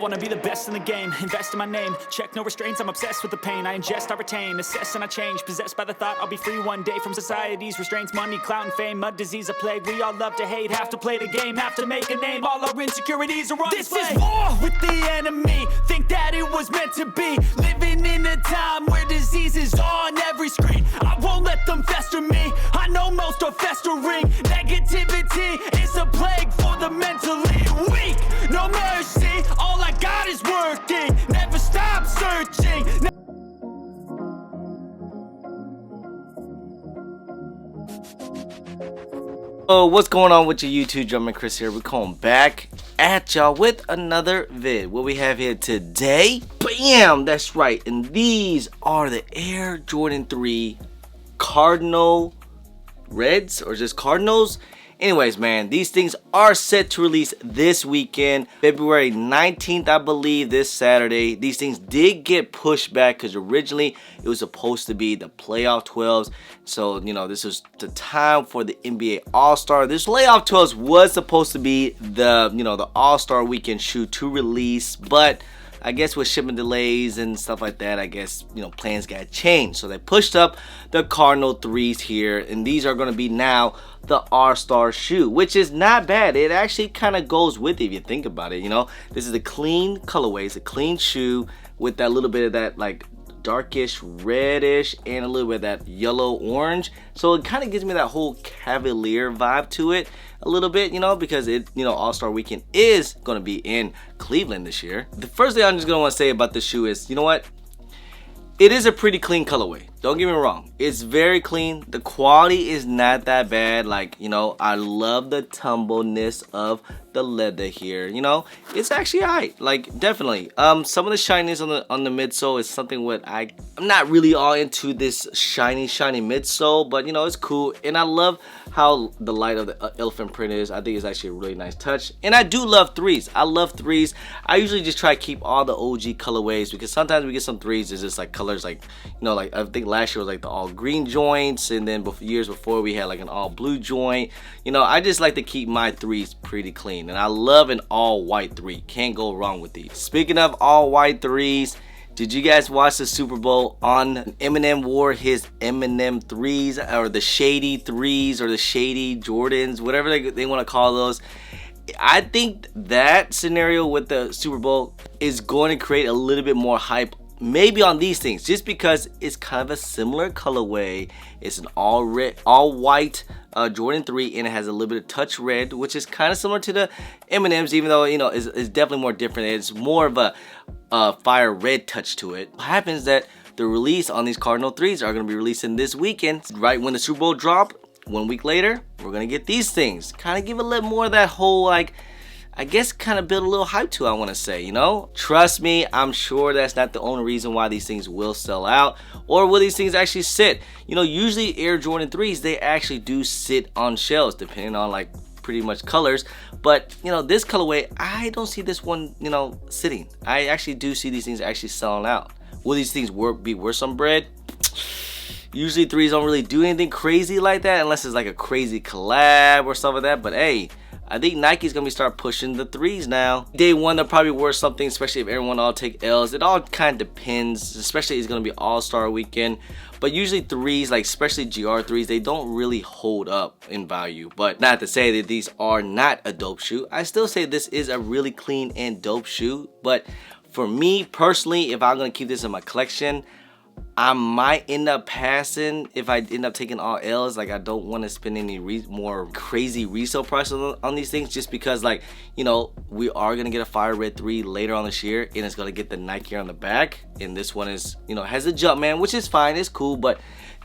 wanna be the best in the game, invest in my name, check no restraints, I'm obsessed with the pain. I ingest, I retain, assess and I change, possessed by the thought I'll be free one day from society's restraints. Money, clout and fame, mud, disease, a plague. We all love to hate, have to play the game, have to make a name. All our insecurities are on display. This is war with the enemy, think that it was meant to be. Living in a time where disease is on every screen. I won't let them fester me, I know most are festering. Negativity is a plague for the mentally weak. No mercy, all I got is working. Never stop searching. Oh, what's going on with your YouTube? Drummer Chris here. We're coming back at y'all with another vid. What we have here today, bam, that's right. And these are the Air Jordan 3 Cardinal Reds, or just Cardinals. Anyways, man, these things are set to release this weekend, February 19th, I believe, this Saturday. These things did get pushed back because originally it was supposed to be the playoff 12s. So, you know, this was the time for the NBA All-Star. This playoff 12s was supposed to be the, you know, the All-Star weekend shoe to release, but I guess with shipment delays and stuff like that, I guess, you know, plans got changed. So they pushed up the Cardinal 3s here, and these are going to be now the All-Star shoe, which is not bad. It actually kind of goes with it if you think about it, you know. This is a clean colorway. It's a clean shoe with that little bit of that, like, darkish reddish and a little bit of that yellow orange. So it kind of gives me that whole Cavalier vibe to it a little bit, you know, because it, you know, All-Star weekend is going to be in Cleveland this year. The first thing I'm just going to want to say about this shoe is, you know what? It is a pretty clean colorway. Don't get me wrong. It's very clean. The quality is not that bad. Like, you know, I love the tumbleness of the leather here. You know, it's actually alright. Like, definitely. Some of the shininess on the midsole is something what I'm not really all into this shiny midsole, but you know, it's cool. And I love how the light of the elephant print is. I think it's actually a really nice touch. And I do love threes. I love threes. I usually just try to keep all the OG colorways because sometimes we get some threes. It's just like colors like, you know, like I think last year was like the all green joints, and then years before we had like an all blue joint. You know, I just like to keep my threes pretty clean, and I love an all white three. Can't go wrong with these. Speaking of all white threes, did you guys watch the Super Bowl? Eminem wore his Eminem threes, or the shady threes, or the shady Jordans, whatever they want to call those. I think that scenario with the Super Bowl is going to create a little bit more hype maybe on these things, just because it's kind of a similar colorway. It's an all white Jordan 3, and it has a little bit of touch red, which is kind of similar to the M&Ms, even though, you know, it's definitely more different. It's more of a fire red touch to it. What happens that the release on these Cardinal 3s are going to be releasing this weekend, right when the Super Bowl drop. 1 week later, we're going to get these things. Kind of give a little more of that whole, like, I guess kind of build a little hype to it, I want to say, you know. Trust me, I'm sure that's not the only reason why these things will sell out, or will these things actually sit. You know, usually Air Jordan 3s, they actually do sit on shelves depending on like pretty much colors, but you know, this colorway, I don't see this one, you know, sitting. I actually do see these things actually selling out. Will these things be worth some bread? Usually 3s don't really do anything crazy like that unless it's like a crazy collab or stuff like that, but hey, I think Nike's gonna start pushing the 3s now. Day one, they'll probably worth something, especially if everyone all take L's. It all kind of depends, especially it's gonna be All-Star weekend. But usually 3s, like especially GR 3s, they don't really hold up in value. But not to say that these are not a dope shoe. I still say this is a really clean and dope shoe. But for me personally, if I'm gonna keep this in my collection, I might end up passing if I end up taking all L's. Like, I don't want to spend any more crazy resale prices on these things, just because, like, you know, we are going to get a fire red 3 later on this year, and it's going to get the Nike on the back, and this one is, you know, has a Jumpman, which is fine, it's cool, but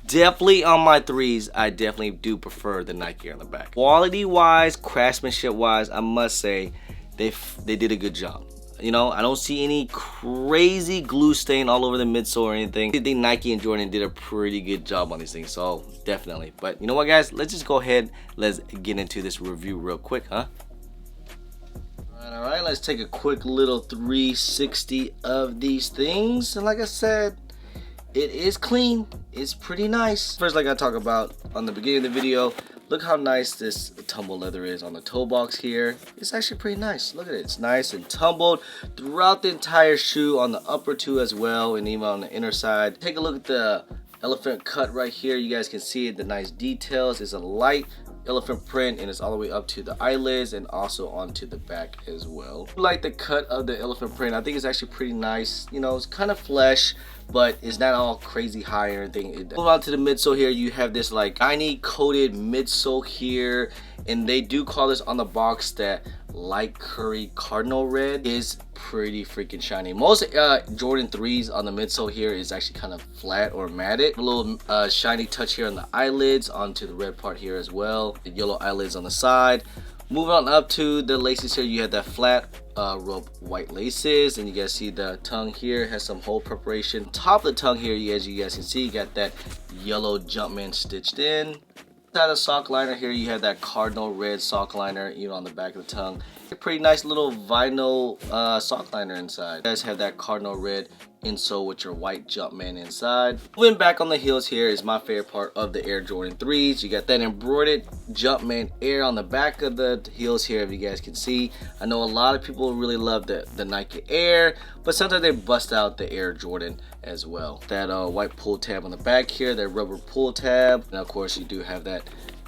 definitely on my 3s, I definitely do prefer the Nike on the back. Quality wise, craftsmanship wise, I must say they did a good job. You know, I don't see any crazy glue stain all over the midsole or anything. I think Nike and Jordan did a pretty good job on these things, so definitely. But you know what, guys? Let's just go ahead. Let's get into this review real quick, huh? All right, let's take a quick little 360 of these things. And like I said, it is clean. It's pretty nice. First, like I talked about on the beginning of the video, Look how nice this tumble leather is on the toe box here. It's actually pretty nice. Look at it. It's nice and tumbled throughout the entire shoe, on the upper two as well, and even on the inner side. Take a look at the elephant cut right here. You guys can see it, the nice details. It's a light elephant print, and it's all the way up to the eyelids and also onto the back as well. I like the cut of the elephant print. I think it's actually pretty nice. You know, it's kind of flesh, but it's not all crazy high or anything. Moving on to the midsole here, you have this like shiny coated midsole here, and they do call this on the box that light curry cardinal red. Is pretty freaking shiny. Most Jordan 3s on the midsole here is actually kind of flat or matted. A little shiny touch here on the eyelids, onto the red part here as well. The yellow eyelids on the side. Moving on up to the laces here, you have that flat rope white laces, and you guys see the tongue here has some hole preparation. Top of the tongue here, as you guys can see, you got that yellow Jumpman stitched in. Inside the sock liner here, you have that cardinal red sock liner, you know, on the back of the tongue. A pretty nice little vinyl sock liner inside. You guys have that cardinal red insole with your white Jumpman inside. Moving back on the heels here is my favorite part of the Air Jordan 3s. You got that embroidered Jumpman Air on the back of the heels here, if you guys can see. I know a lot of people really love the Nike Air, but sometimes they bust out the Air Jordan as well. That white pull tab on the back here, that rubber pull tab, and of course you do have that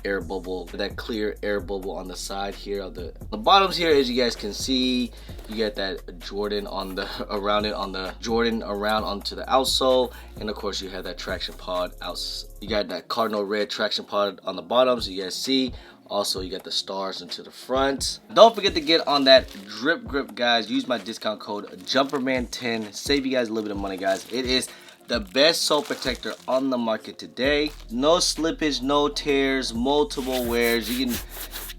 air bubble, that clear air bubble on the side here of the bottoms here. As you guys can see, you get that Jordan on the around onto the outsole, and of course you have that traction pod out. You got that cardinal red traction pod on the bottoms, you guys see. Also, you got the stars into the front. Don't forget to get on that drip grip, guys. Use my discount code JUMPERMAN10. Save you guys a little bit of money, guys. It is the best sole protector on the market today. No slippage, no tears, multiple wears. You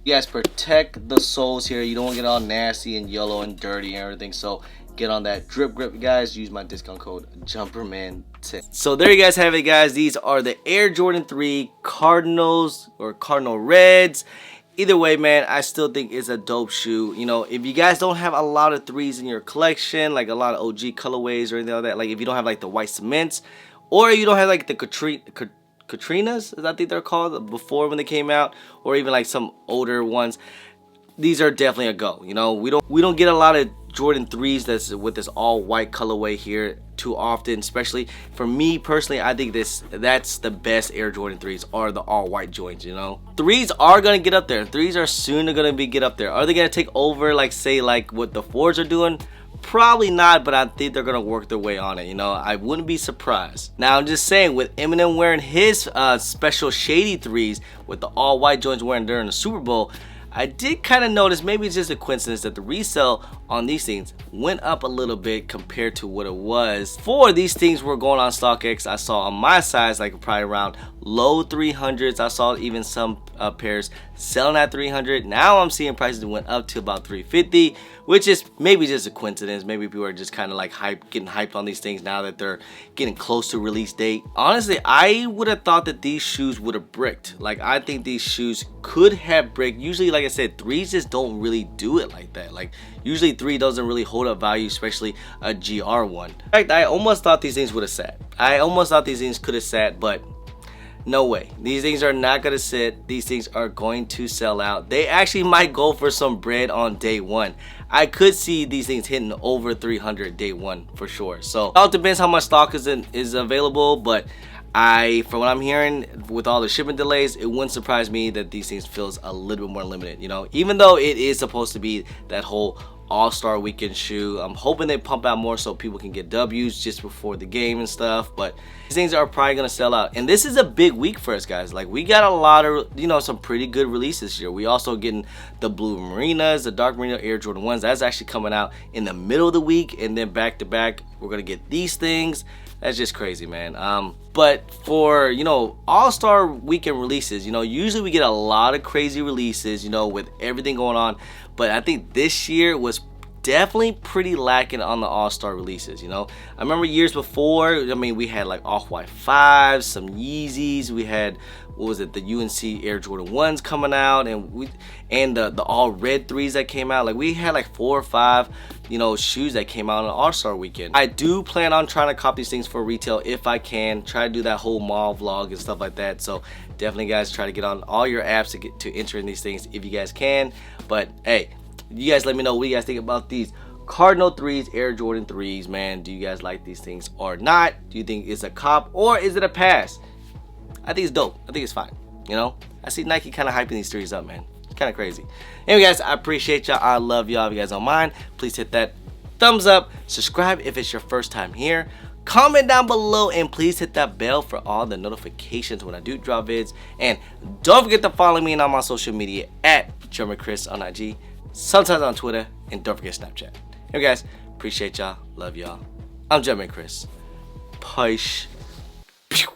guys protect the soles here. You don't want to get all nasty and yellow and dirty and everything. So get on that drip grip, guys. Use my discount code JUMPERMAN10. So there you guys have it, guys. These are the Air Jordan 3 Cardinals or Cardinal Reds. Either way, man, I still think it's a dope shoe. You know, if you guys don't have a lot of 3s in your collection, like a lot of OG colorways or anything like that, like if you don't have like the white cements, or you don't have like the Katrinas, I think they're called, before when they came out, or even like some older ones, these are definitely a go. You know, we don't get a lot of Jordan 3s that's with this all white colorway here too often. Especially for me personally, I think that's the best Air Jordan 3s are the all white joints. You know, 3s are gonna get up there. 3s are soon gonna get up there. Are they gonna take over like say like what the 4s are doing? Probably not, but I think they're gonna work their way on it. You know, I wouldn't be surprised. Now I'm just saying, with Eminem wearing his special shady 3s with the all white joints wearing during the Super Bowl, I did kind of notice, maybe it's just a coincidence, that the resale on these things went up a little bit compared to what it was before these things were going on StockX. I saw on my size like probably around low 300s. I saw even some pairs selling at 300. Now I'm seeing prices went up to about 350, which is maybe just a coincidence. Maybe people are just kind of like getting hyped on these things now that they're getting close to release date. Honestly, I would have thought that these shoes would have bricked. Like, I think these shoes could have bricked. Usually, like I said, 3s just don't really do it like that. Like, usually 3 doesn't really hold up value, especially a GR one. In fact, I almost thought these things would have sat. I almost thought these things could have sat, but no way. These things are not gonna sit. These things are going to sell out. They actually might go for some bread on day one. I could see these things hitting over 300 day one for sure. So it all depends how much stock is available, but from what I'm hearing, with all the shipping delays, it wouldn't surprise me that these things feels a little bit more limited. You know, even though it is supposed to be that whole All-Star Weekend shoe, I'm hoping they pump out more so people can get W's just before the game and stuff. But these things are probably gonna sell out, and this is a big week for us, guys. Like, we got a lot of, you know, some pretty good releases here. We also getting the blue Marinas, the dark Marina Air Jordan 1s. That's actually coming out in the middle of the week, and then back to back we're gonna get these things. That's just crazy, man. But for, you know, All-Star Weekend releases, you know, usually we get a lot of crazy releases, you know, with everything going on. But I think this year was definitely pretty lacking on the All-Star releases, you know. I remember years before, I mean, we had like Off-White 5s, some Yeezys, we had, what was it, the UNC Air Jordan 1s coming out, and the all red 3s that came out. Like, we had like 4 or 5, you know, shoes that came out on All-Star weekend. I do plan on trying to cop these things for retail if I can, try to do that whole mall vlog and stuff like that. So definitely, guys, try to get on all your apps to enter in these things if you guys can. But hey, you guys let me know what you guys think about these Cardinal 3s, Air Jordan 3s, man. Do you guys like these things or not? Do you think it's a cop or is it a pass? I think it's dope. I think it's fine, you know. I see Nike kind of hyping these 3s up, man. It's kind of crazy. Anyway, guys, I appreciate y'all. I love y'all. If you guys don't mind, please hit that thumbs up. Subscribe if it's your first time here. Comment down below and please hit that bell for all the notifications when I do drop vids. And don't forget to follow me on my social media at GermanChris on IG, sometimes on Twitter, and don't forget Snapchat. Anyway, guys, appreciate y'all. Love y'all. I'm GermanChris. Peace.